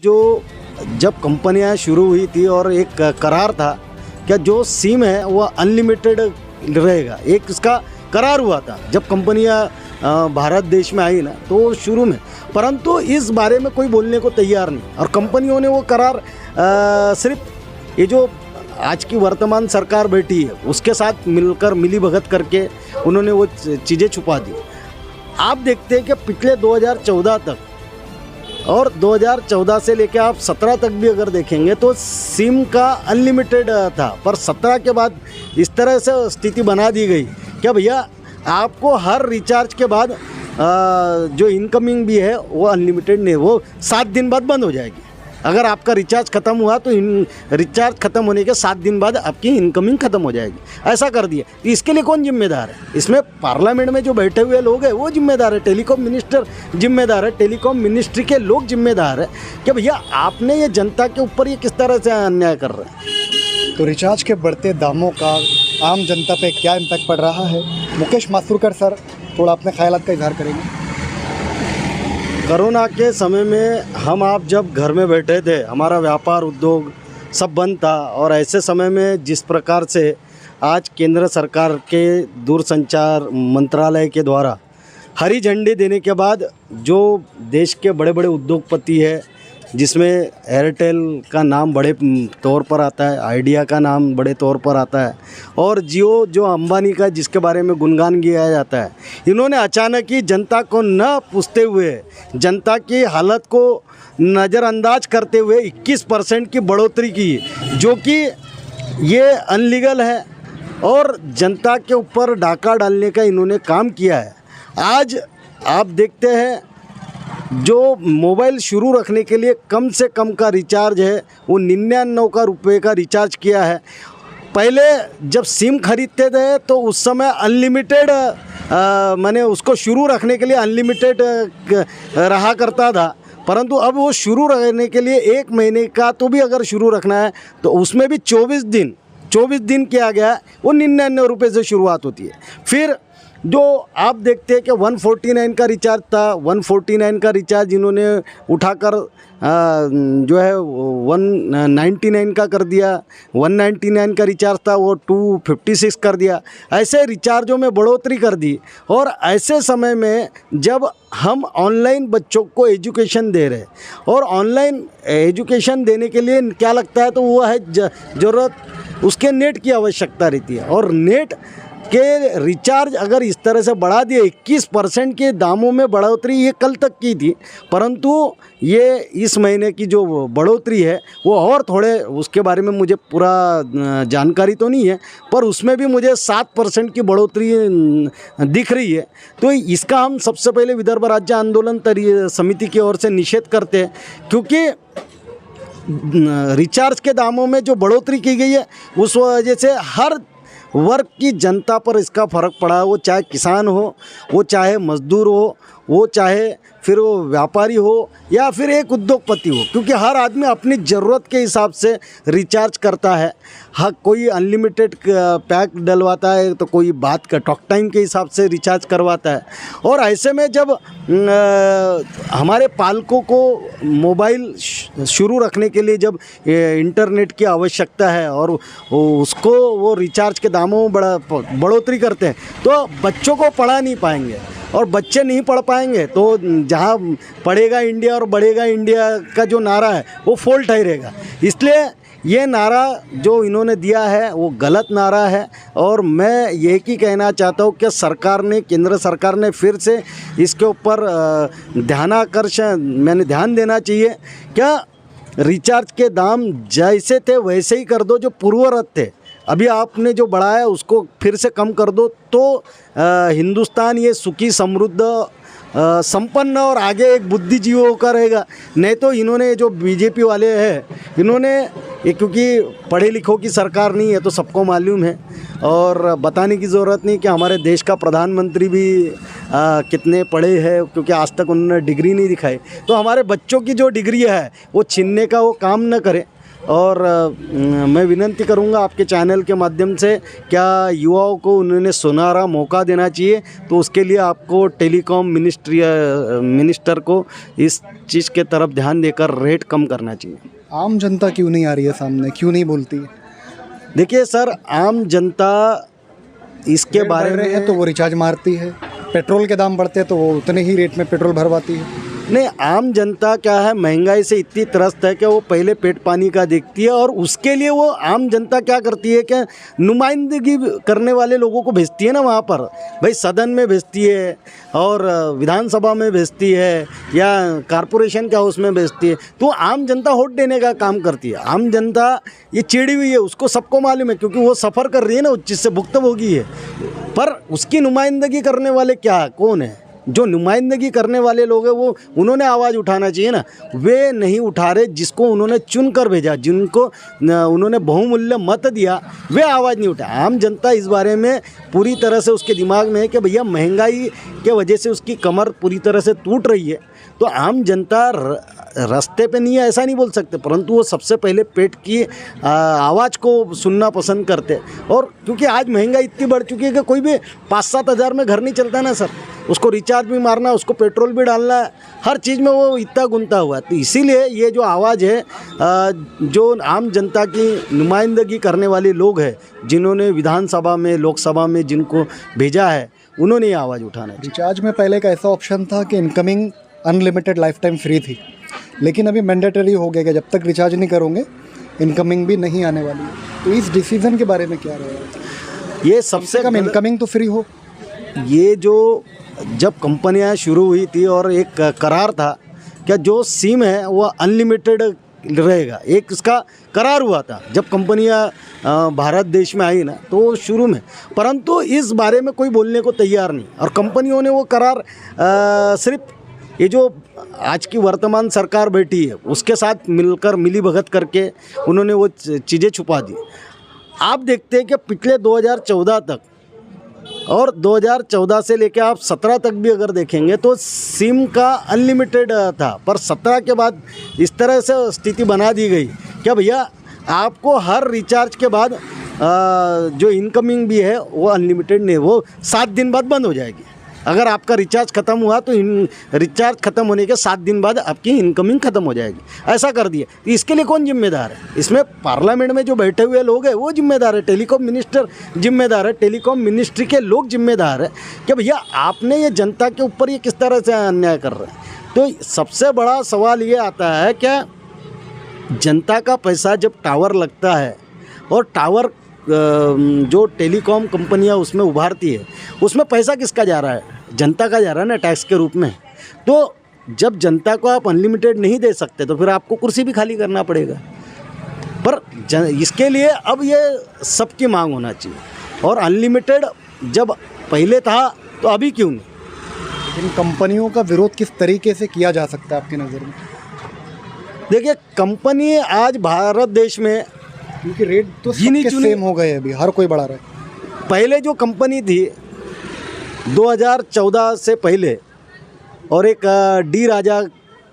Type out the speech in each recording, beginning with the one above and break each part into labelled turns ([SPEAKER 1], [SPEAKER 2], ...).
[SPEAKER 1] जो जब कंपनियां शुरू हुई थी और एक करार था कि जो सिम है वो अनलिमिटेड रहेगा, एक इसका करार हुआ था जब कंपनियां भारत देश में आई ना, तो शुरू में, परंतु इस बारे में कोई बोलने को तैयार नहीं। और कंपनियों ने वो करार सिर्फ ये जो आज की वर्तमान सरकार बैठी है उसके साथ मिलकर मिली भगत करके उन्होंने वो चीज़ें छुपा दी। आप देखते हैं कि पिछले 2014 तक और 2014 से लेकर आप 17 तक भी अगर देखेंगे तो सिम का अनलिमिटेड था, पर 17 के बाद इस तरह से स्थिति बना दी गई कि भैया आपको हर रिचार्ज के बाद जो इनकमिंग भी है वो अनलिमिटेड नहीं, वो 7 दिन बाद बंद हो जाएगी। अगर आपका रिचार्ज ख़त्म हुआ तो रिचार्ज ख़त्म होने के 7 दिन बाद आपकी इनकमिंग ख़त्म हो जाएगी, ऐसा कर दिया। तो इसके लिए कौन जिम्मेदार है? इसमें पार्लियामेंट में जो बैठे हुए लोग हैं वो जिम्मेदार है, टेलीकॉम मिनिस्टर जिम्मेदार है, टेलीकॉम मिनिस्ट्री के लोग जिम्मेदार है कि भैया आपने ये जनता के ऊपर ये किस तरह से अन्याय कर रहे हैं।
[SPEAKER 2] तो रिचार्ज के बढ़ते दामों का आम जनता पे क्या इम्पैक्ट पड़ रहा है? मुकेश माथुरकर सर थोड़ा अपने ख्यालात का इजहार करेंगे।
[SPEAKER 1] कोरोना के समय में हम आप जब घर में बैठे थे, हमारा व्यापार उद्योग सब बंद था, और ऐसे समय में जिस प्रकार से आज केंद्र सरकार के दूरसंचार मंत्रालय के द्वारा हरी झंडी देने के बाद जो देश के बड़े बड़े उद्योगपति है, जिसमें एयरटेल का नाम बड़े तौर पर आता है, आइडिया का नाम बड़े तौर पर आता है, और जियो जो अंबानी का जिसके बारे में गुणगान किया जाता है, इन्होंने अचानक ही जनता को न पूछते हुए, जनता की हालत को नज़रअंदाज करते हुए 21% की बढ़ोतरी की, जो कि ये अनलीगल है और जनता के ऊपर डाका डालने का इन्होंने काम किया है। आज आप देखते हैं जो मोबाइल शुरू रखने के लिए कम से कम का रिचार्ज है वो 99 रुपये का रिचार्ज किया है। पहले जब सिम खरीदते थे तो उस समय अनलिमिटेड माने उसको शुरू रखने के लिए अनलिमिटेड रहा करता था, परंतु अब वो शुरू रहने के लिए 1 महीने का तो भी अगर शुरू रखना है तो उसमें भी 24 दिन किया गया है, वो 99 रुपये से शुरुआत होती है। फिर जो आप देखते हैं कि 149 का रिचार्ज था, 149 का रिचार्ज इन्होंने उठाकर जो है 199 का कर दिया, 199 का रिचार्ज था वो 256 कर दिया। ऐसे रिचार्जों में बढ़ोतरी कर दी। और ऐसे समय में जब हम ऑनलाइन बच्चों को एजुकेशन दे रहे हैं, और ऑनलाइन एजुकेशन देने के लिए क्या लगता है तो वो है ज़रूरत उसके नेट की आवश्यकता रहती है। और नेट के रिचार्ज अगर इस तरह से बढ़ा दिए, 21% के दामों में बढ़ोतरी ये कल तक की थी, परंतु ये इस महीने की जो बढ़ोतरी है वो और थोड़े, उसके बारे में मुझे पूरा जानकारी तो नहीं है, पर उसमें भी मुझे 7% की बढ़ोतरी दिख रही है। तो इसका हम सबसे पहले विदर्भ राज्य आंदोलन समिति की ओर से निषेध करते हैं, क्योंकि रिचार्ज के दामों में जो बढ़ोतरी की गई है उस वजह से हर वर्ग की जनता पर इसका फ़र्क पड़ा है। वो चाहे किसान हो, वो चाहे मजदूर हो, वो चाहे फिर वो व्यापारी हो या फिर एक उद्योगपति हो, क्योंकि हर आदमी अपनी ज़रूरत के हिसाब से रिचार्ज करता है। हाँ, कोई अनलिमिटेड पैक डलवाता है तो कोई बात का टॉक टाइम के हिसाब से रिचार्ज करवाता है। और ऐसे में जब हमारे पालकों को मोबाइल शुरू रखने के लिए जब इंटरनेट की आवश्यकता है और उसको वो रिचार्ज के दामों में बढ़ोतरी करते हैं, तो बच्चों को पढ़ा नहीं पाएंगे, और बच्चे नहीं पढ़ पाएंगे तो जहाँ पढ़ेगा इंडिया और बढ़ेगा इंडिया का जो नारा है वो फॉल्ट रहेगा। इसलिए ये नारा जो इन्होंने दिया है वो गलत नारा है। और मैं ये ही कहना चाहता हूँ कि सरकार ने, केंद्र सरकार ने फिर से इसके ऊपर ध्यान देना चाहिए। क्या रिचार्ज के दाम जैसे थे वैसे ही कर दो, जो पूर्ववत थे, अभी आपने जो बढ़ाया उसको फिर से कम कर दो, तो हिंदुस्तान ये सुखी समृद्ध संपन्न और आगे एक बुद्धिजीवी होकर रहेगा। नहीं तो इन्होंने जो बीजेपी वाले हैं, इन्होंने ये, क्योंकि पढ़े लिखों की सरकार नहीं है तो सबको मालूम है, और बताने की ज़रूरत नहीं कि हमारे देश का प्रधानमंत्री भी कितने पढ़े हैं, क्योंकि आज तक उन्होंने डिग्री नहीं दिखाई। तो हमारे बच्चों की जो डिग्री है वो छीनने का वो काम न करे, और मैं विनंती करूंगा आपके चैनल के माध्यम से, क्या युवाओं को उन्होंने सुनहरा मौका देना चाहिए, तो उसके लिए आपको टेलीकॉम मिनिस्टर को इस चीज़ के तरफ ध्यान देकर रेट कम करना चाहिए।
[SPEAKER 2] आम जनता क्यों नहीं आ रही है सामने, क्यों नहीं बोलती है?
[SPEAKER 1] देखिए सर, आम जनता इसके
[SPEAKER 2] रेट
[SPEAKER 1] बारे
[SPEAKER 2] बढ़ रहे
[SPEAKER 1] में
[SPEAKER 2] हैं तो वो रिचार्ज मारती है, पेट्रोल के दाम बढ़ते हैं तो वो उतने ही रेट में पेट्रोल भरवाती है।
[SPEAKER 1] नहीं, आम जनता क्या है, महंगाई से इतनी त्रस्त है कि वो पहले पेट पानी का देखती है, और उसके लिए वो आम जनता क्या करती है कि नुमाइंदगी करने वाले लोगों को भेजती है ना वहाँ पर, भाई सदन में भेजती है और विधानसभा में भेजती है या कारपोरेशन के हाउस में भेजती है, तो आम जनता वोट देने का काम करती है। आम जनता ये चिड़ी हुई है, उसको सबको मालूम है, क्योंकि वो सफ़र कर रही है ना, उस चीज़ से भुक्तभोगी है। पर उसकी नुमाइंदगी करने वाले क्या कौन है? जो नुमाइंदगी करने वाले लोग हैं वो, उन्होंने आवाज़ उठाना चाहिए ना, वे नहीं उठा रहे। जिसको उन्होंने चुन कर भेजा, जिनको उन्होंने बहुमूल्य मत दिया, वे आवाज़ नहीं उठा। आम जनता इस बारे में पूरी तरह से उसके दिमाग में है कि भैया महंगाई के वजह से उसकी कमर पूरी तरह से टूट रही है, तो आम जनता रास्ते पे नहीं है ऐसा नहीं बोल सकते, परंतु वो सबसे पहले पेट की आवाज़ को सुनना पसंद करते। और क्योंकि आज महंगाई इतनी बढ़ चुकी है कि कोई भी 5-7 हज़ार में घर नहीं चलता ना सर, उसको रिचार्ज भी मारना, उसको पेट्रोल भी डालना है, हर चीज़ में वो इतना गुंता हुआ है। तो इसीलिए ये जो आवाज़ है, जो आम जनता की नुमाइंदगी करने वाले लोग हैं, जिन्होंने विधानसभा में, लोकसभा में जिनको भेजा है, उन्होंने ये आवाज़ उठाना है।
[SPEAKER 2] रिचार्ज में पहले एक ऐसा ऑप्शन था कि incoming unlimited life time free थी, लेकिन अभी मैंडेटरी हो गया कि जब तक रिचार्ज नहीं करोगे इनकमिंग भी नहीं आने वाली है। तो इस डिसीज़न के बारे में क्या रहेगा?
[SPEAKER 1] ये सबसे
[SPEAKER 2] कम इनकमिंग तो फ्री हो।
[SPEAKER 1] ये जो जब कंपनियां शुरू हुई थी और एक करार था क्या जो सिम है वो अनलिमिटेड रहेगा, एक इसका करार हुआ था जब कंपनियां भारत देश में आई ना, तो शुरू में, परंतु इस बारे में कोई बोलने को तैयार नहीं। और कंपनियों ने वो करार सिर्फ ये जो आज की वर्तमान सरकार बैठी है उसके साथ मिलकर मिली भगत करके उन्होंने वो चीज़ें छुपा दी। आप देखते हैं कि पिछले 2014 तक और 2014 से लेकर आप 17 तक भी अगर देखेंगे तो सिम का अनलिमिटेड था, पर 17 के बाद इस तरह से स्थिति बना दी गई क्या भैया आपको हर रिचार्ज के बाद जो इनकमिंग भी है वो अनलिमिटेड नहीं, वो 7 दिन बाद बंद हो जाएगी। अगर आपका रिचार्ज ख़त्म हुआ तो रिचार्ज ख़त्म होने के 7 दिन बाद आपकी इनकमिंग ख़त्म हो जाएगी, ऐसा कर दिया। तो इसके लिए कौन जिम्मेदार है? इसमें पार्लियामेंट में जो बैठे हुए लोग हैं वो जिम्मेदार है, टेलीकॉम मिनिस्टर जिम्मेदार है, टेलीकॉम मिनिस्ट्री के लोग जिम्मेदार है कि भैया आपने ये जनता के ऊपर ये किस तरह से अन्याय कर रहे हैं। तो सबसे बड़ा सवाल ये आता है क्या जनता का पैसा जब टावर लगता है और टावर जो टेलीकॉम कंपनियां उसमें उभारती है उसमें पैसा किसका जा रहा है? जनता का जा रहा है ना, टैक्स के रूप में। तो जब जनता को आप अनलिमिटेड नहीं दे सकते तो फिर आपको कुर्सी भी खाली करना पड़ेगा। पर इसके लिए अब ये सबकी मांग होना चाहिए, और अनलिमिटेड जब पहले था तो अभी क्यों नहीं?
[SPEAKER 2] इन कंपनियों का विरोध किस तरीके से किया जा सकता है आपकी नज़र में?
[SPEAKER 1] देखिए कंपनी आज भारत देश में
[SPEAKER 2] क्योंकि रेट तो सबके सेम हो गए, अभी हर कोई बढ़ा रहा है।
[SPEAKER 1] पहले जो कंपनी थी 2014 से पहले, और एक डी राजा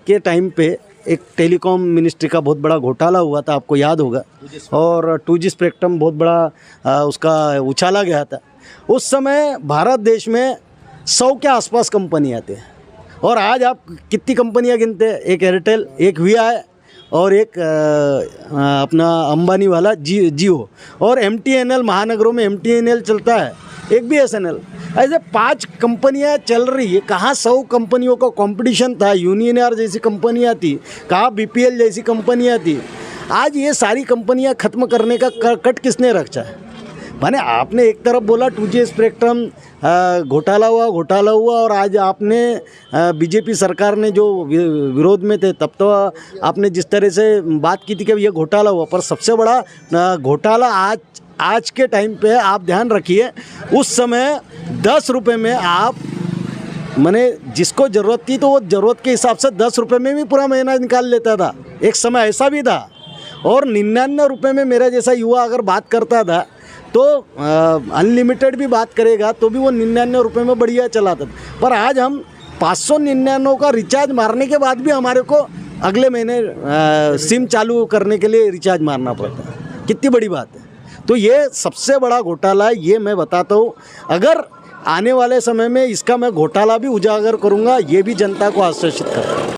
[SPEAKER 1] के टाइम पे एक टेलीकॉम मिनिस्ट्री का बहुत बड़ा घोटाला हुआ था, आपको याद होगा, और 2G स्पेक्ट्रम बहुत बड़ा उसका उछाला गया था। उस समय भारत देश में 100 के आसपास कंपनियाँ थी, और आज आप कितनी कंपनियाँ गिनते हैं? एक एयरटेल, एक VI और एक अपना अंबानी वाला जियो, और MTNL, महानगरों में MTNL चलता है, एक BSNL। ऐसे 5 कंपनियां चल रही है। कहाँ 100 कंपनियों का कंपटीशन था, यूनियनआर जैसी कंपनियां थी, कहाँ BPL जैसी कंपनियां थी। आज ये सारी कंपनियां ख़त्म करने का कट किसने रखा है? माने आपने एक तरफ बोला 2G स्पेक्ट्रम घोटाला हुआ, और आज आपने बीजेपी सरकार ने जो विरोध में थे तब तो आपने जिस तरह से बात की थी कि ये घोटाला हुआ, पर सबसे बड़ा घोटाला आज के टाइम पे आप ध्यान रखिए, उस समय 10 रुपये में आप माने जिसको ज़रूरत थी तो वो ज़रूरत के हिसाब से 10 रुपये में भी पूरा महीना निकाल लेता था। एक समय ऐसा भी था, और 99 रुपये में मेरा जैसा युवा अगर बात करता था तो अनलिमिटेड भी बात करेगा तो भी वो 99 रुपये में बढ़िया चलाता था। पर आज हम 599 का रिचार्ज मारने के बाद भी हमारे को अगले महीने सिम चालू करने के लिए रिचार्ज मारना पड़ता है। कितनी बड़ी बात है। तो ये सबसे बड़ा घोटाला है, ये मैं बताता हूँ। अगर आने वाले समय में इसका मैं घोटाला भी उजागर करूँगा, ये भी जनता को आश्वासित करता हूँ।